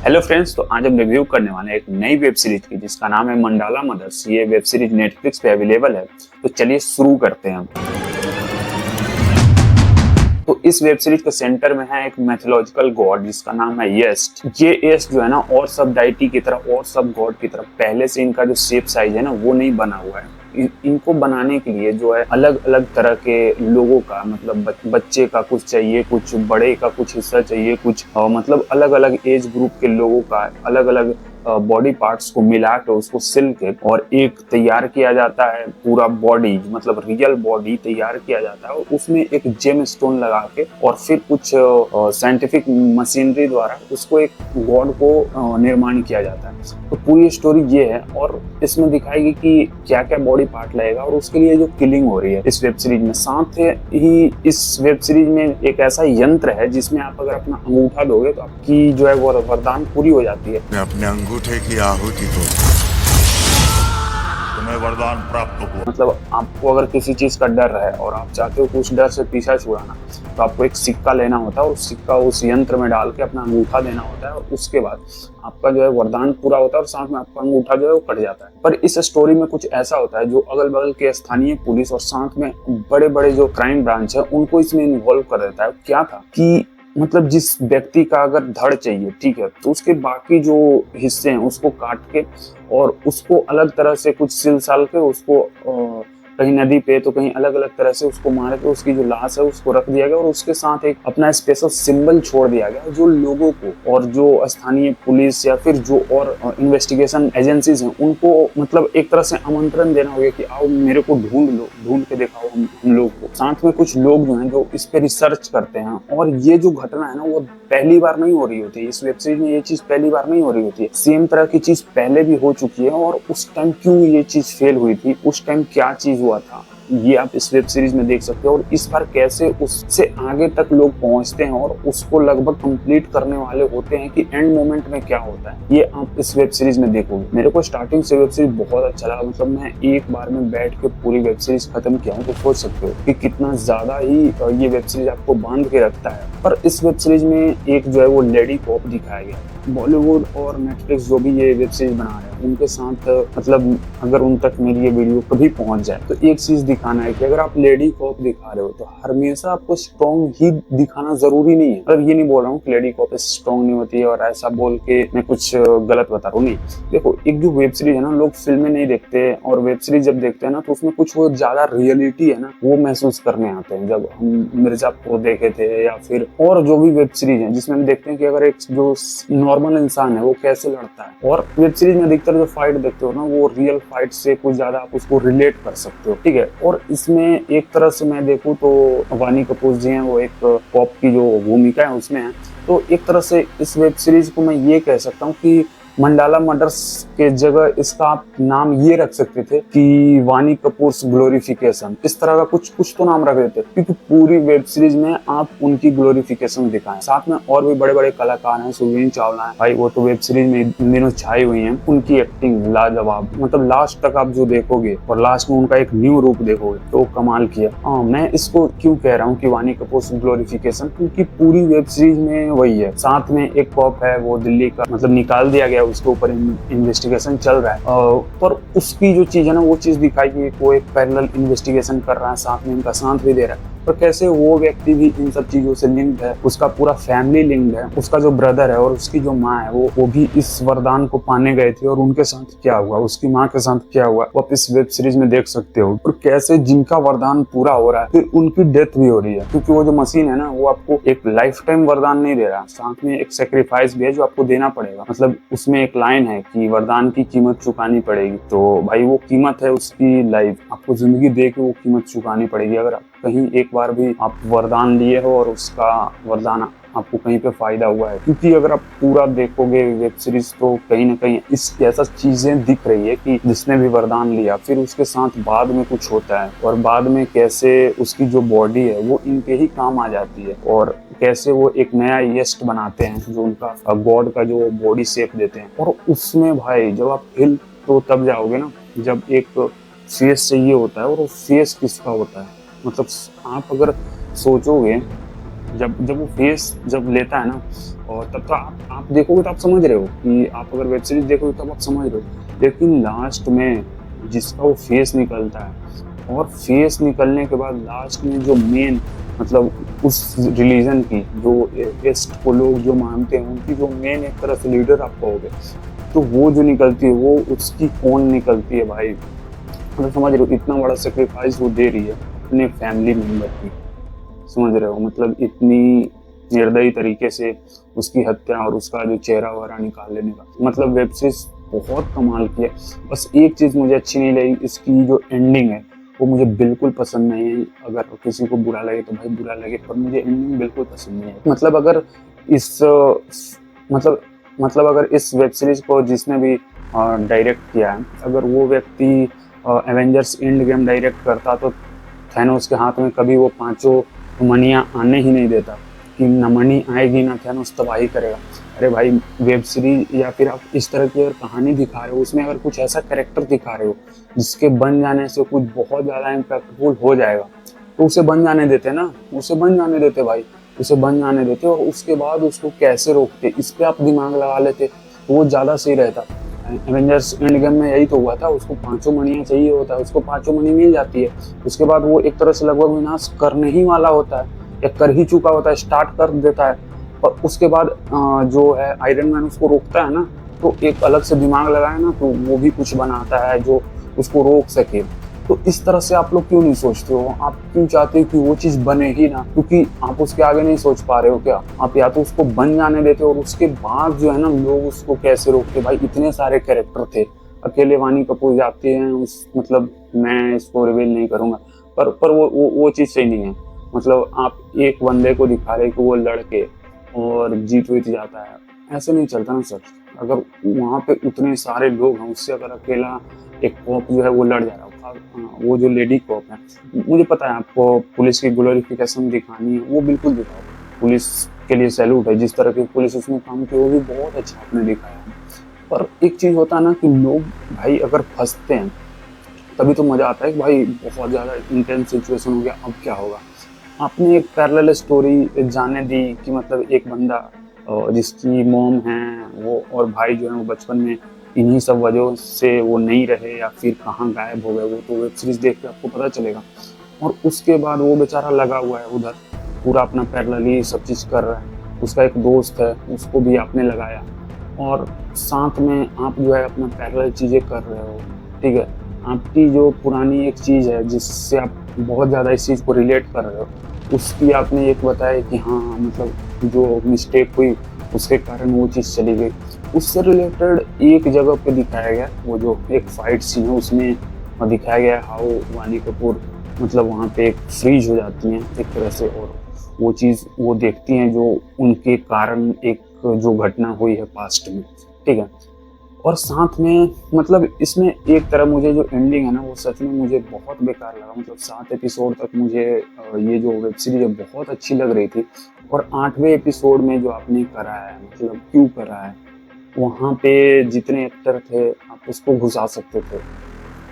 Hello friends, तो आज हम रिव्यू करने वाले हैं एक नई वेब सीरीज की जिसका नाम है मंडाला मदर्स। ये वेब सीरीज नेटफ्लिक्स पे अवेलेबल है। तो चलिए शुरू करते हैं हम। तो इस वेब सीरीज के सेंटर में है एक मैथोलॉजिकल गॉड जिसका नाम है येस्ट। ये येस्ट जो है ना, और सब डाइटी की तरह और सब गॉड की तरह पहले से इनका जो शेप साइज है ना वो नहीं बना हुआ है। इनको बनाने के लिए जो है अलग अलग तरह के लोगों का, मतलब बच्चे का कुछ चाहिए, कुछ बड़े का कुछ हिस्सा चाहिए, कुछ मतलब अलग अलग एज ग्रुप के लोगों का अलग अलग बॉडी पार्ट्स को मिला के उसको सिल के और एक तैयार किया जाता है। पूरा बॉडी मतलब रियल बॉडी तैयार किया जाता है और उसमें एक जेम स्टोन लगा के और फिर कुछ साइंटिफिक मशीनरी द्वारा उसको एक गॉड को निर्माण किया जाता है। तो पूरी स्टोरी ये है और इसमें दिखाएगी कि क्या क्या बॉडी पार्ट लगेगा और उसके लिए जो किलिंग हो रही है इस वेब सीरीज में। साथ ही इस वेब सीरीज में एक ऐसा यंत्र है जिसमें आप अगर अपना अंगूठा दोगे तो आपकी जो है वो वरदान पूरी हो जाती है। अपने अंगूठे की आहुति दो, तुम्हें वरदान प्राप्त हो। मतलब आपको अगर किसी चीज का डर है और आप चाहते हो कि उस डर से पीछा छुड़ाना, तो आपको एक सिक्का लेना होता है और उस सिक्का उस यंत्र में डाल के अपना अंगूठा देना होता है और उसके बाद आपका जो है वरदान पूरा होता है और साथ में आपका अंगूठा जो है वो कट जाता है। पर इस स्टोरी में कुछ ऐसा होता है जो अगल बगल के स्थानीय पुलिस और साथ में बड़े बड़े जो क्राइम ब्रांच है उनको इसमें इन्वॉल्व कर देता है। क्या था कि मतलब जिस व्यक्ति का अगर धड़ चाहिए, ठीक है, तो उसके बाकी जो हिस्से हैं उसको काट के और उसको अलग तरह से कुछ सिल साल के उसको कहीं नदी पे तो कहीं अलग अलग तरह से उसको मार के उसकी जो लाश है उसको रख दिया गया और उसके साथ एक अपना स्पेशल सिंबल छोड़ दिया गया जो लोगों को और जो स्थानीय पुलिस या फिर जो और इन्वेस्टिगेशन एजेंसीज हैं उनको मतलब एक तरह से आमंत्रण देना होगा कि आओ मेरे को ढूंढ लो, ढूंढ के दिखाओ हम लोग को। साथ में कुछ लोग जो हैं जो इस पे रिसर्च करते हैं और ये जो घटना है ना वो पहली बार नहीं हो रही होती है। इस वेब सीरीज में ये चीज पहली बार नहीं हो रही होती है। सेम तरह की चीज पहले भी हो चुकी है और उस टाइम क्यों ये चीज फेल हुई थी, उस टाइम क्या चीज हुआ था, ये आप इस वेब सीरीज में देख सकते हो। और इस बार कैसे उससे आगे तक लोग पहुंचते हैं और उसको लगभग कंप्लीट करने वाले होते हैं कि एंड मोमेंट में क्या होता है, ये आप इस वेब सीरीज में देखोगे। मेरे को स्टार्टिंग से वेब सीरीज बहुत अच्छा लगा। मतलब मैं एक बार में बैठ के पूरी वेब सीरीज खत्म किया हूँ। तो सोच सकते हो कि कितना ज्यादा ही ये वेब सीरीज आपको बांध के रखता है। पर इस वेब सीरीज में एक जो है वो लेडी कॉप दिखाया गया। बॉलीवुड और नेटफ्लिक्स जो भी ये वेब सीरीज बना रहे हैं उनके साथ मतलब अगर उन तक मेरी ये वीडियो कभी पहुंच जाए तो एक चीज दिखाना है कि अगर आप लेडी कॉप दिखा रहे हो तो हमेशा आपको स्ट्रॉन्ग ही दिखाना जरूरी नहीं है। और ये नहीं बोल रहा हूँ कि लेडी कॉप स्ट्रॉन्ग नहीं होती है और ऐसा बोल के मैं कुछ गलत बता रहा हूँ, नहीं। देखो, एक जो वेब सीरीज है ना, लोग फिल्में नहीं देखते और वेब सीरीज जब देखते हैं ना तो उसमें कुछ वो ज्यादा रियलिटी है ना वो महसूस करने आते हैं। जब हम मिर्जापुर देखे थे या फिर और जो भी वेब सीरीज है जिसमें हम देखते हैं कि अगर एक जो नॉर्मल इंसान है वो कैसे लड़ता है, और वेब सीरीज में अधिकतर जो फाइट देखते हो ना वो रियल फाइट से कुछ ज्यादा आप उसको रिलेट कर सकते हो, ठीक है। और इसमें एक तरह से मैं देखूं तो वानी कपूर जी हैं, वो एक पॉप की जो भूमिका है उसमें है। तो एक तरह से इस वेब सीरीज को मैं ये कह सकता हूँ कि मंडाला मर्डर्स के जगह इसका आप नाम ये रख सकते थे कि वानी कपूर्स ग्लोरिफिकेशन, इस तरह का कुछ तो नाम रख देते, क्योंकि पूरी वेब सीरीज में आप उनकी ग्लोरिफिकेशन दिखाएं। साथ में और भी बड़े बड़े कलाकार हैं, सुवीन चावला है भाई, वो तो वेब सीरीज में इन दिनों छाई हुई हैं। उनकी एक्टिंग लाजवाब, मतलब लास्ट तक आप जो देखोगे और लास्ट में उनका एक न्यू रूप देखोगे तो कमाल किया। मैं इसको क्यों कह रहा हूँ कि वानी कपूर्स ग्लोरिफिकेशन, क्योंकि पूरी वेब सीरीज में वही है। साथ में एक कॉप है, वो दिल्ली का मतलब निकाल दिया गया, उसके ऊपर इन्वेस्टिगेशन चल रहा है पर उसकी जो चीज है ना वो चीज दिखाई कि वो एक पैरेलल इन्वेस्टिगेशन कर रहा है, साथ में इनका साथ भी दे रहा है। पर कैसे वो व्यक्ति भी इन सब चीजों से लिंक्ड है, उसका पूरा फैमिली लिंक्ड है, उसका जो ब्रदर है और उसकी जो माँ है वो भी इस वरदान को पाने गए थे और उनके साथ क्या हुआ, उसकी माँ के साथ क्या हुआ, वो आप इस वेब सीरीज में देख सकते हो। और कैसे जिनका वरदान पूरा हो रहा है फिर उनकी डेथ भी हो रही है, क्योंकि वो जो मशीन है ना वो आपको एक लाइफ टाइम वरदान नहीं दे रहा, साथ में एक सेक्रीफाइस भी है जो आपको देना पड़ेगा। मतलब उसमें एक लाइन है कि वरदान की कीमत चुकानी पड़ेगी, तो भाई वो कीमत है उसकी लाइफ, आपको जिंदगी दे के वो कीमत चुकानी पड़ेगी। अगर कहीं एक बार भी आप वरदान लिए हो और उसका वरदान आपको कहीं पे फायदा हुआ है, क्योंकि अगर आप पूरा देखोगे वेब सीरीज तो कहीं ना कहीं इस ऐसा चीजें दिख रही है कि जिसने भी वरदान लिया फिर उसके साथ बाद में कुछ होता है और बाद में कैसे उसकी जो बॉडी है वो इनके ही काम आ जाती है और कैसे वो एक नया येस्ट बनाते हैं जो उनका गॉड का जो बॉडी शेप देते हैं। और उसमें भाई जब आप हिल तो तब जाओगे ना जब एक फेस चाहिए होता है और वो फेस किसका होता है। मतलब आप अगर सोचोगे जब वो फेस जब लेता है ना और तब तो आप देखोगे तो आप समझ रहे हो कि आप अगर वेब सीरीज देखोगे तब आप समझ रहे हो, लेकिन लास्ट में जिसका वो फेस निकलता है और फेस निकलने के बाद लास्ट में जो मेन मतलब उस रिलीजन की जो वेस्ट को लोग जो मानते हैं उनकी जो मेन एक तरह से लीडर आप कहोगे, तो वो जो निकलती है वो उसकी कौन निकलती है भाई, मतलब समझ रहे हो इतना बड़ा सेक्रीफाइस वो दे रही है अपने फैमिली मेंबर की, समझ रहे हो मतलब इतनी निर्दयी तरीके से उसकी हत्या और उसका जो चेहरा वगैरह निकाल लेने का, मतलब वेब सीरीज बहुत कमाल की है। बस एक चीज़ मुझे अच्छी नहीं लगी, इसकी जो एंडिंग है वो मुझे बिल्कुल पसंद नहीं है। अगर किसी को बुरा लगे तो भाई बुरा लगे, पर मुझे एंडिंग बिल्कुल पसंद नहीं है। मतलब अगर इस मतलब मतलब अगर इस वेब सीरीज को जिसने भी डायरेक्ट किया है, अगर वो व्यक्ति एवेंजर्स एंड गेम डायरेक्ट करता तो थैनोस के हाथ में कभी वो पांचों मणियाँ आने ही नहीं देता, कि न मणि आएगी ना थैनोस तबाही करेगा। अरे भाई वेब सीरीज या फिर आप इस तरह की अगर कहानी दिखा रहे हो, उसमें अगर कुछ ऐसा कैरेक्टर दिखा रहे हो जिसके बन जाने से कुछ बहुत ज़्यादा इम्पैक्टफुल हो जाएगा, तो उसे बन जाने देते ना, उसे बन जाने देते भाई, उसे बन जाने देते और उसके बाद उसको कैसे रोकते इस पर आप दिमाग लगा लेते तो वो ज़्यादा सही रहता। एवेंजर्स एंड गेम में यही तो हुआ था, उसको पांचों मणियाँ चाहिए होता है, उसको पांचों मणि मिल जाती है, उसके बाद वो एक तरह से लगभग विनाश करने ही वाला होता है या कर ही चुका होता है, स्टार्ट कर देता है। और उसके बाद जो है आयरन मैन उसको रोकता है ना, तो एक अलग से दिमाग लगाए ना तो वो भी कुछ बनाता है जो उसको रोक सके। तो इस तरह से आप लोग क्यों नहीं सोचते हो, आप क्यों चाहते हो कि वो चीज़ बने ही ना, क्योंकि आप उसके आगे नहीं सोच पा रहे हो क्या? आप या तो उसको बन जाने देते और उसके बाद जो है ना लोग उसको कैसे रोकते। भाई इतने सारे कैरेक्टर थे, अकेले वानी कपूर जाते हैं उस मतलब मैं इसको रिवील नहीं करूंगा, पर वो चीज़ सही नहीं है। मतलब आप एक बंदे को दिखा रहे कि वो लड़के और जीत वीत जाता है, ऐसे नहीं चलता ना सर। अगर वहाँ पे उतने सारे लोग हैं, उससे अगर अकेला एक कॉप जो है वो लड़ जा रहा है, वो जो लेडी कॉप है, मुझे पता है आपको पुलिस की ग्लोरिफिकेशन दिखानी है, वो बिल्कुल दिखाओ, पुलिस के लिए सैल्यूट है, जिस तरह की पुलिस उसमें काम की वो भी बहुत अच्छा आपने दिखाया है। पर एक चीज़ होता है ना कि लोग भाई अगर फंसते हैं तभी तो मज़ा आता है कि भाई बहुत ज़्यादा इंटेंस सिचुएशन हो गया, अब क्या होगा। आपने एक पैरेलल स्टोरी जाने दी कि मतलब एक बंदा जिसकी मॉम है वो और भाई जो है वो बचपन में इन्हीं सब वजहों से वो नहीं रहे या फिर कहाँ गायब हो गए, वो तो वेब सीरीज देख के आपको पता चलेगा। और उसके बाद वो बेचारा लगा हुआ है उधर, पूरा अपना पैरेलली सब चीज़ कर रहा है। उसका एक दोस्त है, उसको भी आपने लगाया और साथ में आप जो है अपना पैरेलल चीज़ें कर रहे हो, ठीक है। आपकी जो पुरानी एक चीज़ है जिससे आप बहुत ज़्यादा इस चीज़ को रिलेट कर रहे हो, उसकी आपने एक बताया कि हाँ मतलब जो मिस्टेक हुई उसके कारण वो चीज़ चली गई। उससे रिलेटेड एक जगह पे दिखाया गया, वो जो एक फाइट सीन है उसमें दिखाया गया हाउ वानी कपूर मतलब वहाँ पे एक फ्रीज हो जाती हैं एक तरह से, और वो चीज़ वो देखती हैं जो उनके कारण एक जो घटना हुई है पास्ट में, ठीक है। और साथ में मतलब इसमें एक तरह मुझे जो एंडिंग है ना वो सच में मुझे बहुत बेकार लगा। मतलब 7 एपिसोड तक मुझे ये जो वेब सीरीज है बहुत अच्छी लग रही थी, और 8वें एपिसोड में जो आपने करा है मतलब क्यों करा है, वहाँ पे जितने एक्टर थे आप उसको घुसा सकते थे,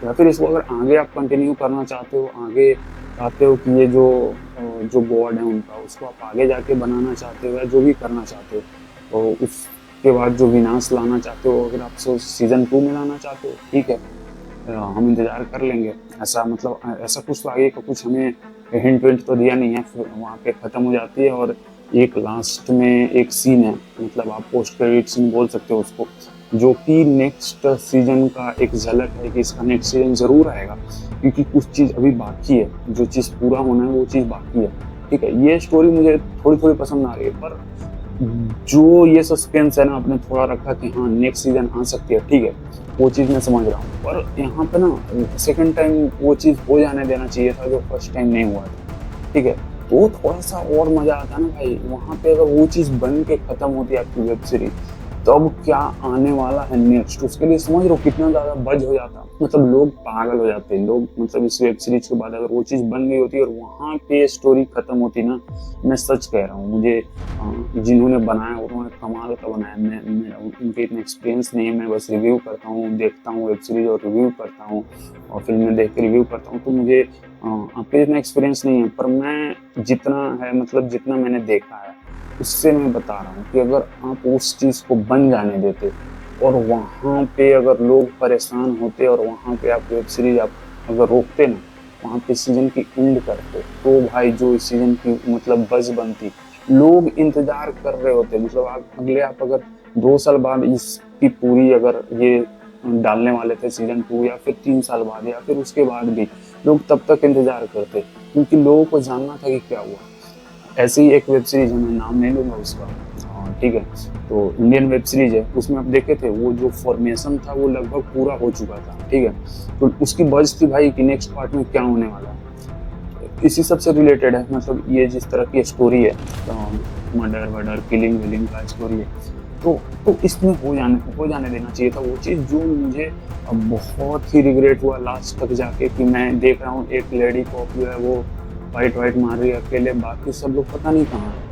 या फिर इसको अगर आगे आप कंटिन्यू करना चाहते हो, आगे चाहते हो कि ये जो जो गॉड है उनका उसको आप आगे जाके बनाना चाहते हो या जो भी करना चाहते हो, तो उसके बाद जो विनाश लाना चाहते हो अगर आप सीजन 2 में लाना चाहते हो ठीक है, हम इंतज़ार कर लेंगे। ऐसा मतलब ऐसा कुछ तो आगे का कुछ हमें हिंट विंट तो दिया नहीं है, फिर वहाँ पे ख़त्म हो जाती है और एक लास्ट में एक सीन है, मतलब आप पोस्ट क्रेडिट सीन बोल सकते हो उसको, जो कि नेक्स्ट सीजन का एक झलक है कि इसका नेक्स्ट सीजन ज़रूर आएगा, क्योंकि कुछ चीज़ अभी बाकी है, जो चीज़ पूरा होना है वो चीज़ बाकी है, ठीक है। ये स्टोरी मुझे थोड़ी थोड़ी पसंद आ रही है, पर जो ये सस्पेंस है ना आपने थोड़ा रखा कि हाँ नेक्स्ट सीजन आ सकती है, ठीक है, वो चीज़ मैं समझ रहा हूँ, पर यहाँ पे ना सेकंड टाइम वो चीज़ हो जाने देना चाहिए था जो फर्स्ट टाइम नहीं हुआ था, ठीक है। तो थोड़ा सा और मज़ा आता ना भाई वहाँ पे, अगर वो चीज़ बन के ख़त्म होती है आपकी वेब सीरीज, तो अब क्या आने वाला है नेक्स्ट, उसके लिए समझ रहे हो कितना ज़्यादा बज हो जाता, मतलब लोग पागल हो जाते हैं लोग, मतलब इस वेब सीरीज के बाद अगर वो चीज़ बन गई होती और वहाँ पे स्टोरी खत्म होती ना, मैं सच कह रहा हूँ, मुझे जिन्होंने बनाया उन्होंने कमाल का बनाया। मैं उनके इतना एक्सपीरियंस नहीं है, मैं बस रिव्यू करता हूँ, देखता हूँ वेब सीरीज और रिव्यू करता हूँ और फिल्में देख के रिव्यू करता हूँ, तो मुझे आपके इतना एक्सपीरियंस नहीं है, पर मैं जितना है मतलब जितना मैंने देखा है उससे मैं बता रहा हूँ कि अगर आप उस चीज़ को बन जाने देते और वहाँ पे अगर लोग परेशान होते और वहाँ पे आप वेब सीरीज आप अगर रोकते ना, वहाँ पे सीजन की एंड करते, तो भाई जो इस सीजन की मतलब बज़ बनती, लोग इंतजार कर रहे होते। मतलब आप अगर 2 साल बाद इसकी पूरी अगर ये डालने वाले थे सीजन 2 या फिर 3 साल बाद या फिर उसके बाद भी लोग तब तक इंतजार करते, क्योंकि लोगों को जानना था कि क्या हुआ। ऐसे ही एक वेब सीरीज है, मैं नाम नहीं लूंगा उसका, ठीक है, तो इंडियन वेब सीरीज है, उसमें आप देखे थे वो जो फॉर्मेशन था वो लगभग पूरा हो चुका था, ठीक है, तो उसकी बज थी भाई कि नेक्स्ट पार्ट में क्या होने वाला है। इसी सब से रिलेटेड है, मतलब ये जिस तरह की स्टोरी है, मर्डर वर्डर किलिंग विलिंग का स्टोरी है, तो इसमें हो जाने देना चाहिए था वो चीज़। जो मुझे बहुत ही रिग्रेट हुआ लास्ट तक जाके कि मैं देख रहा हूँ एक लेडी को जो है वो वाइट मार रही है अकेले, बाकी सब लोग पता नहीं कहाँ है,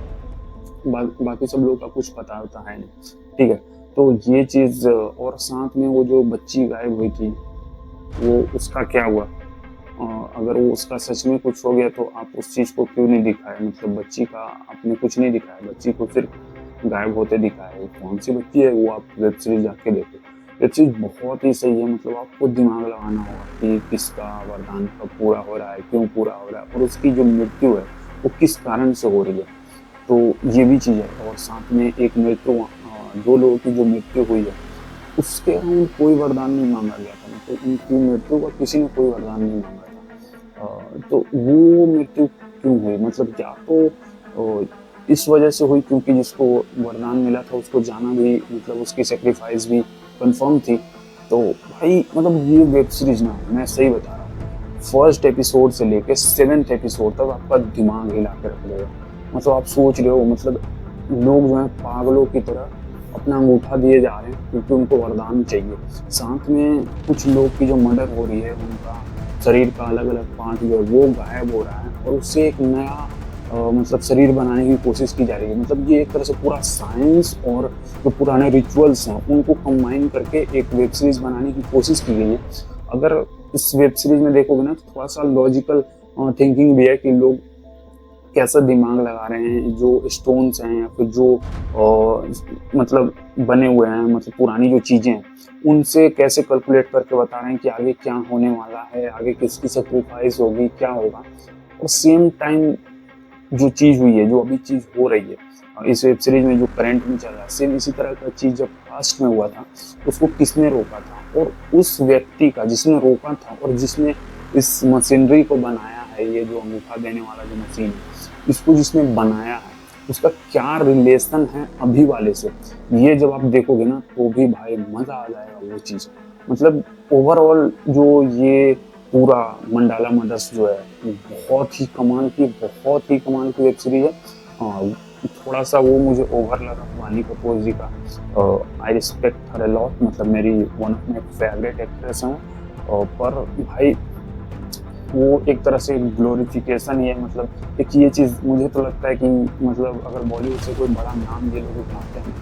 बाकी सब लोग का कुछ पता होता है नहीं, ठीक है। तो ये चीज़, और साथ में वो जो बच्ची गायब हुई थी वो उसका क्या हुआ, अगर वो उसका सच में कुछ हो गया तो आप उस चीज़ को क्यों नहीं दिखाए, मतलब बच्ची का आपने कुछ नहीं दिखाया, बच्ची को सिर्फ गायब होते दिखाया। कौन सी बच्ची है वो आप वेब सीरीज जाके देखो, वेब सीरीज बहुत ही सही है। मतलब आपको दिमाग लगाना होगा कि किसका वरदान कब पूरा हो रहा है, क्यों पूरा हो रहा है, और उसकी जो मृत्यु है वो किस कारण से हो रही है, तो ये भी चीज़ है। और साथ में एक मृत्यु, 2 लोगों की जो मृत्यु हुई है उसके अराउंड कोई वरदान नहीं मांगा गया था, मतलब उनकी मृत्यु का किसी ने कोई वरदान नहीं मांगा था। तो वो मृत्यु क्यों हुई, मतलब क्या तो इस वजह से हुई क्योंकि जिसको वरदान मिला था उसको जाना भी, मतलब उसकी सेक्रीफाइस भी कंफर्म थी। तो भाई मतलब ये वेब सीरीज ना, मैं सही बता रहा हूँ, फर्स्ट एपिसोड से लेके 7th एपिसोड तक आपका दिमाग हिला के रख देगा। मतलब आप सोच रहे हो, मतलब लोग जो है पागलों की तरह अपना अंगूठा दिए जा रहे हैं क्योंकि उनको वरदान चाहिए। साथ में कुछ लोग की जो मर्डर हो रही है, उनका शरीर का अलग अलग पार्ट जो है वो गायब हो रहा है और उससे एक नया मतलब शरीर बनाने की कोशिश की जा रही है। मतलब ये एक तरह से पूरा साइंस और जो पुराने रिचुअल्स हैं उनको कंबाइन करके एक वेब सीरीज बनाने की कोशिश की गई है। अगर इस वेब सीरीज में देखोगे ना तो थोड़ा सा लॉजिकल थिंकिंग भी है कि लोग कैसा दिमाग लगा रहे हैं, जो स्टोन्स हैं या फिर जो मतलब बने हुए हैं, मतलब पुरानी जो चीज़ें हैं उनसे कैसे कैलकुलेट करके बता रहे हैं कि आगे क्या होने वाला है, आगे किसकी सेक्रीफाइस होगी, क्या होगा। और सेम टाइम जो चीज़ हुई है, जो अभी चीज़ हो रही है इस वेब सीरीज में, जो करंट में चल रहा है, सेम इसी तरह का चीज़ जब पास्ट में हुआ था उसको किसने रोका था, और उस व्यक्ति का जिसने रोका था और जिसने इस मशीनरी को बनाया है, ये जो अंगूठा देने वाला जो मशीन है, इसको जिसने बनाया है उसका क्या रिलेशन है अभी वाले से, ये जब आप देखोगे ना तो भी भाई मज़ा आ जाएगा वो चीज़। मतलब ओवरऑल जो ये पूरा मंडाला मदर्स जो है बहुत ही कमाल की वेब सीरीज है। थोड़ा सा वो मुझे ओवर लगा वानी कपूर जी का, I respect her a lot, मतलब मेरी one of my favourite actress हैं, पर भाई वो एक तरह से ग्लोरिफिकेशन ही है। मतलब एक ये चीज़ मुझे तो लगता है कि मतलब अगर बॉलीवुड से कोई बड़ा नाम ये लोग उठाते हैं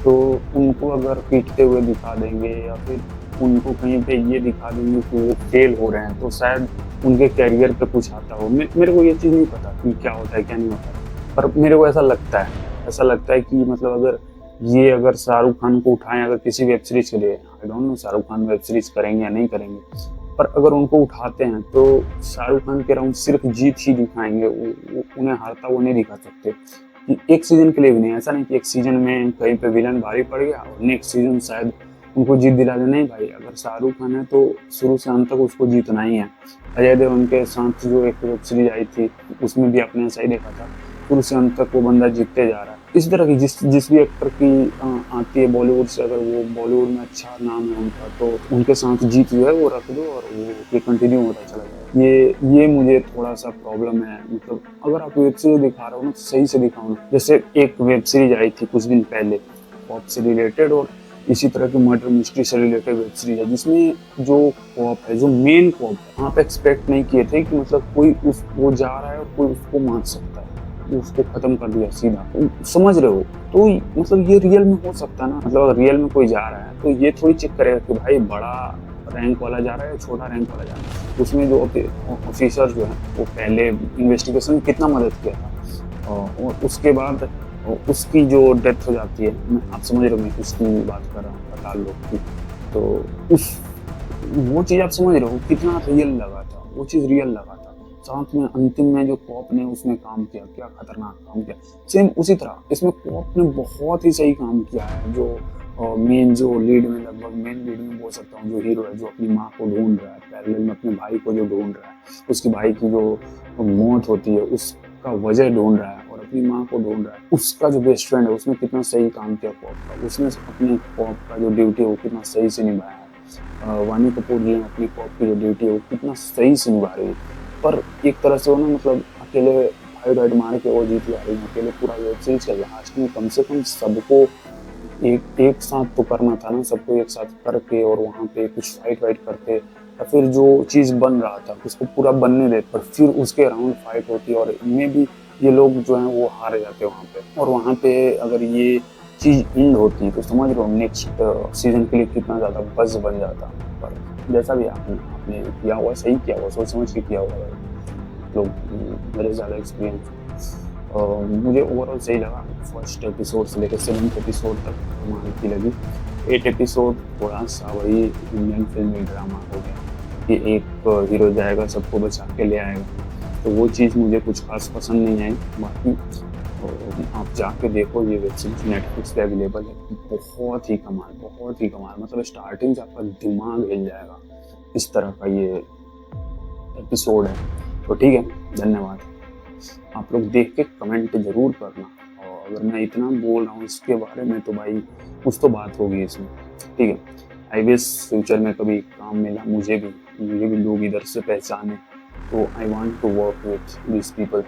तो उनको अगर पीटते हुए दिखा देंगे या फिर उनको कहीं पे ये दिखा देंगे कि वो फेल हो रहे हैं तो शायद उनके कैरियर पे कुछ आता हो। मेरे को ये चीज़ नहीं पता कि क्या होता है क्या नहीं होता है, पर मेरे को ऐसा लगता है कि मतलब अगर शाहरुख खान को उठाएं अगर किसी वेब सीरीज के लिए, I don't know Shahrukh Khan web series करेंगे या नहीं करेंगे, पर अगर उनको उठाते हैं तो शाहरुख खान के राउंड सिर्फ जीत ही दिखाएंगे, उन्हें हारता वो नहीं दिखा सकते। कि एक सीजन के लिए भी नहीं, ऐसा नहीं कि एक सीजन में कहीं पे विलन भारी पड़ गया और नेक्स्ट सीजन शायद उनको जीत दिला दे। नहीं भाई, अगर शाहरुख खान है तो शुरू से अंत तक उसको जीतना ही है। अजय देवगन के साथ जो एक वेब सीरीज आई थी उसमें भी आपने ऐसा ही देखा था, शुरू से अंत तक वो बंदा जीतते जा रहा है। इस तरह की जिस भी एक्टर की आती है बॉलीवुड से, अगर वो बॉलीवुड में अच्छा नाम है उनका तो उनके साथ जीत जो है वो रख दो और वो ये कंटिन्यू होता चला जाए। ये मुझे थोड़ा सा प्रॉब्लम है। मतलब अगर आप वेब सीरीज दिखा रहे हो ना तो सही से दिखाओ ना। जैसे एक वेब सीरीज आई थी कुछ दिन पहले पॉप से रिलेटेड और इसी तरह की मर्डर मिस्ट्री से रिलेटेड वेब सीरीज है, जिसमें जो कॉप है, जो मेन कॉप है, आप एक्सपेक्ट नहीं किए थे कि मतलब कोई वो जा रहा है और कोई उसको मार सकता है, उसको खत्म कर दिया सीधा। समझ रहे हो? तो मतलब ये रियल में हो सकता है ना। मतलब अगर रियल में कोई जा रहा है तो ये थोड़ी चेक करेगा कि भाई बड़ा रैंक वाला जा रहा है या छोटा रैंक वाला जा रहा है। उसमें जो ऑफिसर जो है वो पहले इन्वेस्टिगेशन में कितना मदद किया था और उसके बाद और उसकी जो डेथ हो जाती है, आप समझ रहे हो मैं किसकी बात कर रहा हूँ, पताल लोक की। तो उस वो चीज़ आप समझ रहे हो कितना रियल लगा था, वो चीज़ रियल लगा था। साथ में अंतिम में जो कॉप ने उसमें काम किया, क्या खतरनाक काम किया। सेम उसी तरह इसमें कॉप ने बहुत ही सही काम किया है। जो मेन जो लीड में, लगभग मेन लीड में बोल सकता हूँ, जो हीरो है, जो अपनी माँ को ढूंढ रहा है, पैरेलल में अपने भाई को जो ढूंढ रहा है, उसकी भाई की जो मौत होती है उसका वजह ढूंढ रहा है और अपनी माँ को ढूंढ रहा है। उसका जो बेस्ट फ्रेंड है उसने कितना सही काम किया कॉप का, उसने अपने कॉप का जो ड्यूटी है वो कितना सही से निभाया है। वानी कपूर जी ने अपनी कॉप की जो ड्यूटी है वो कितना सही से निभा रही है। पर एक तरह से वो ना, मतलब अकेले फाइट वाइट मार के वो जीत जा रही है अकेले। पूरा वेब सीरीज के लास्ट में कम से कम सबको एक साथ तो करना था ना, सबको एक साथ करके और वहाँ पे कुछ फाइट वाइट करके, या फिर जो चीज़ बन रहा था उसको पूरा बनने देते, पर फिर उसके अराउंड फाइट होती है और इनमें भी ये लोग जो हैं वो हार जाते हैं वहाँ पे। और वहाँ पे अगर ये चीज़ एंड होती तो समझ लो नेक्स्ट सीजन के लिए कितना ज़्यादा बज़ बन जाता। पर जैसा भी आपने किया हुआ, सही किया हुआ, सोच समझ के किया हुआ लोग, मेरे ज़्यादा एक्सपीरियंस। मुझे ओवरऑल सही लगा। फर्स्ट एपिसोड से लेकर 7th एपिसोड तक कमाल की लगी। 8 एपिसोड थोड़ा सा वही इंडियन फिल्मी ड्रामा हो गया कि एक हीरो जाएगा सबको बचा के ले आएगा, तो वो चीज़ मुझे कुछ खास पसंद नहीं आई। बाकी आप जाके देखो, ये वेब सीरीज नेटफ्लिक्स पे अवेलेबल है। बहुत ही कमाल, मतलब स्टार्टिंग से आपका दिमाग हिल जाएगा, इस तरह का ये एपिसोड है। तो ठीक है, धन्यवाद। आप लोग देख के कमेंट जरूर करना, और अगर मैं इतना बोल रहा हूँ इसके बारे में तो भाई कुछ तो बात होगी इसमें, ठीक है। आई विश फ्यूचर में कभी काम मिला मुझे भी लोग इधर से पहचाने। तो I want to work with this people,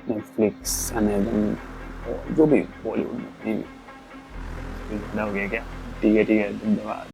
Netflix, Amazon, और जो भी बॉलीवुड में। हो गया क्या? ठीक है, धन्यवाद।